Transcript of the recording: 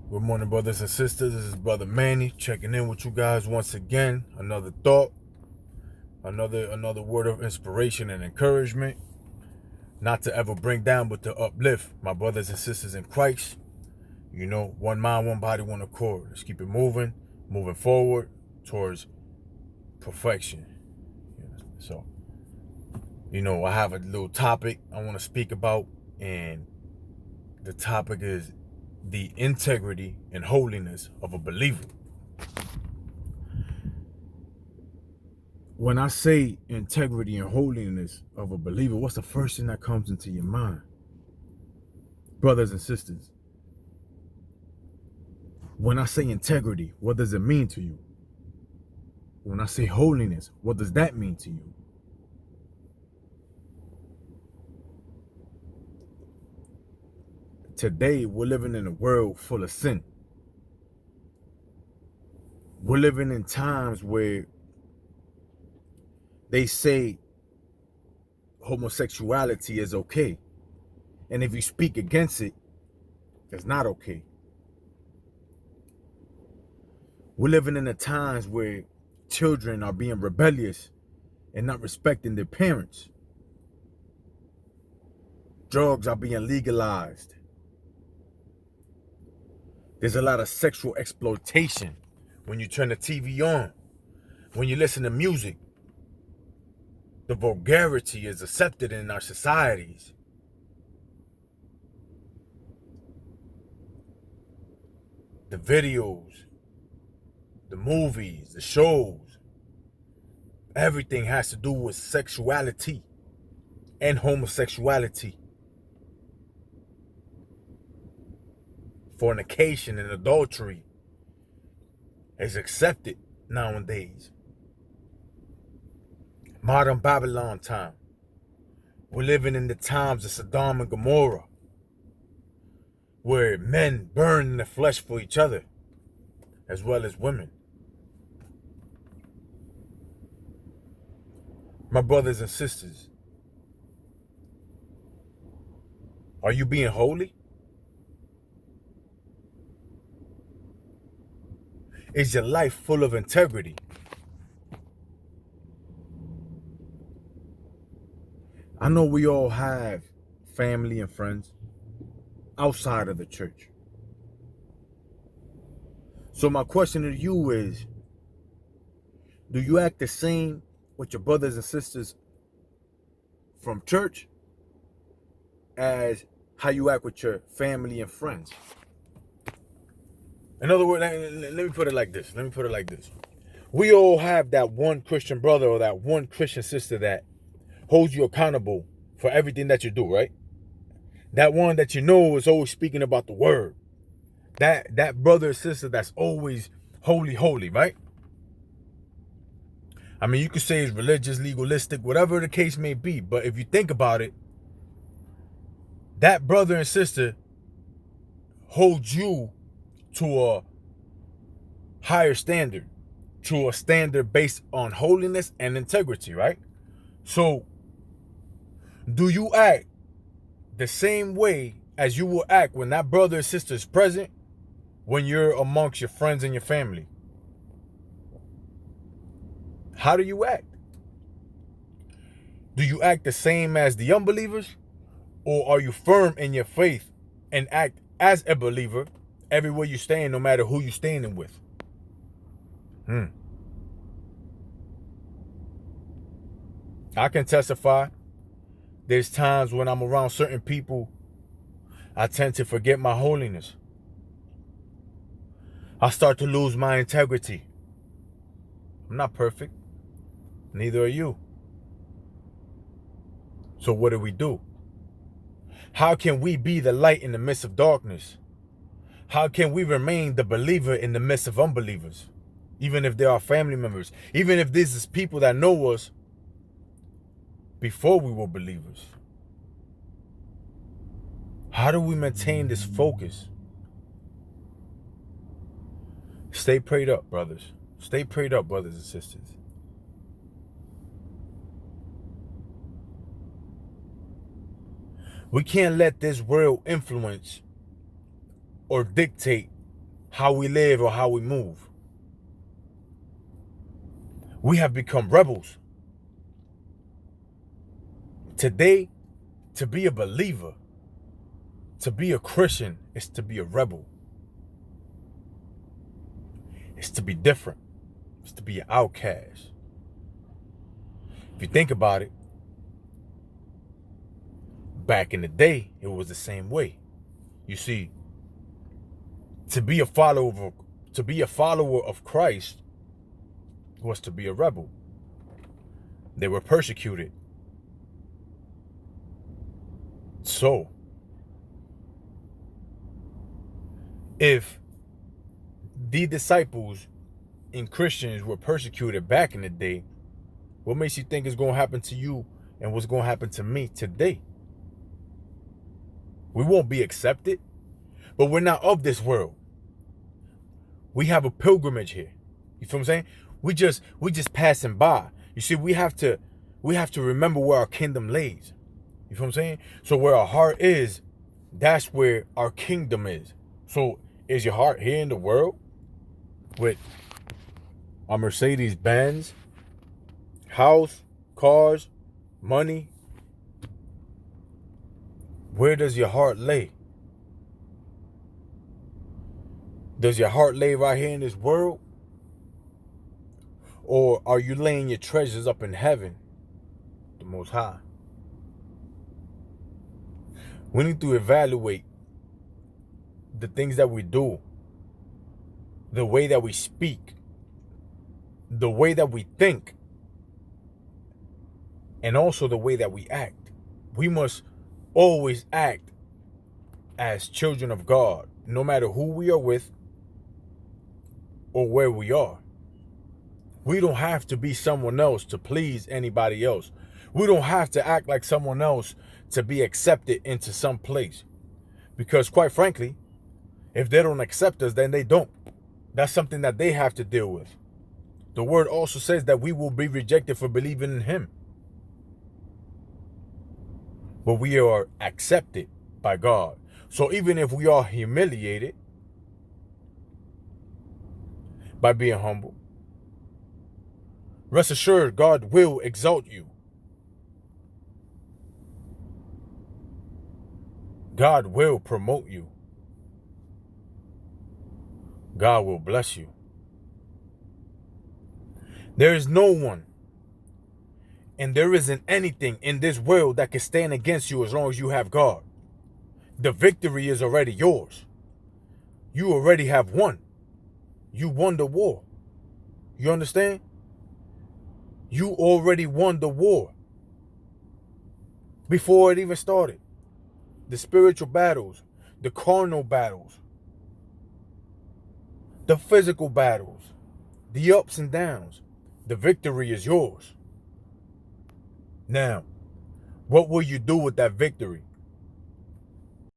Good morning, brothers and sisters. This is Brother Manny checking in with you guys once again. Another thought, another word of inspiration and encouragement. Not to ever bring down, but to uplift my brothers and sisters in Christ. You know, one mind, one body, one accord. Let's keep it moving forward towards perfection. So, I have a little topic I want to speak about, and the topic is the integrity and holiness of a believer. When I say integrity and holiness of a believer, what's the first thing that comes into your mind? Brothers and sisters, when I say integrity, what does it mean to you? When I say holiness, what does that mean to you? Today, we're living in a world full of sin. We're living in times where they say homosexuality is okay. And if you speak against it, it's not okay. We're living in the times where children are being rebellious and not respecting their parents. Drugs are being legalized. There's a lot of sexual exploitation when you turn the TV on, when you listen to music. The vulgarity is accepted in our societies. The videos, the movies, the shows, everything has to do with sexuality and homosexuality. Fornication and adultery is accepted nowadays. Modern Babylon time. We're living in the times of Sodom and Gomorrah, where men burn in the flesh for each other, as well as women. My brothers and sisters, are you being holy? Is your life full of integrity? I know we all have family and friends outside of the church. So my question to you is, do you act the same with your brothers and sisters from church as how you act with your family and friends? In other words, let me put it like this. We all have that one Christian brother or that one Christian sister that holds you accountable for everything that you do, right? That one that you know is always speaking about the word. That brother or sister that's always holy, right? I mean, you could say it's religious, legalistic, whatever the case may be. But if you think about it, that brother and sister holds you to a higher standard, to a standard based on holiness and integrity, right? So, do you act the same way as you will act when that brother or sister is present when you're amongst your friends and your family? How do you act? Do you act the same as the unbelievers? Or are you firm in your faith and act as a believer everywhere you stand, no matter who you're standing with? I can testify. There's times when I'm around certain people, I tend to forget my holiness. I start to lose my integrity. I'm not perfect. Neither are you. So what do? How can we be the light in the midst of darkness? How can we remain the believer in the midst of unbelievers? Even if they are family members. Even if this is people that know us before we were believers. How do we maintain this focus? Stay prayed up, brothers. Stay prayed up, brothers and sisters. We can't let this world influence or dictate how we live or how we move. We have become rebels. Today, to be a believer, to be a Christian, is to be a rebel. It's to be different. It's to be an outcast. If you think about it, back in the day, it was the same way. You see, to be a follower of Christ was to be a rebel. They were persecuted. So, if the disciples and Christians were persecuted back in the day, what makes you think is going to happen to you and what's going to happen to me today? We won't be accepted, but we're not of this world. We have a pilgrimage here. You feel what I'm saying? We just passing by. You see, we have to remember where our kingdom lays. You feel what I'm saying? So where our heart is, that's where our kingdom is. So is your heart here in the world with a Mercedes Benz, house, cars, money? Where does your heart lay? Does your heart lay right here in this world? Or are you laying your treasures up in heaven, the Most High? We need to evaluate the things that we do, the way that we speak, the way that we think, and also the way that we act. We must always act as children of God, no matter who we are with or where we are. We don't have to be someone else to please anybody else. We don't have to act like someone else to be accepted into some place. Because quite frankly, if they don't accept us, then they don't. That's something that they have to deal with. The word also says that we will be rejected for believing in him. But we are accepted by God. So even if we are humiliated by being humble, rest assured God will exalt you. God will promote you. God will bless you. There is no one and there isn't anything in this world that can stand against you as long as you have God. The victory is already yours. You already have won. You won the war. You understand? You already won the war before it even started. The spiritual battles, the carnal battles, the physical battles, the ups and downs. The victory is yours. Now, what will you do with that victory?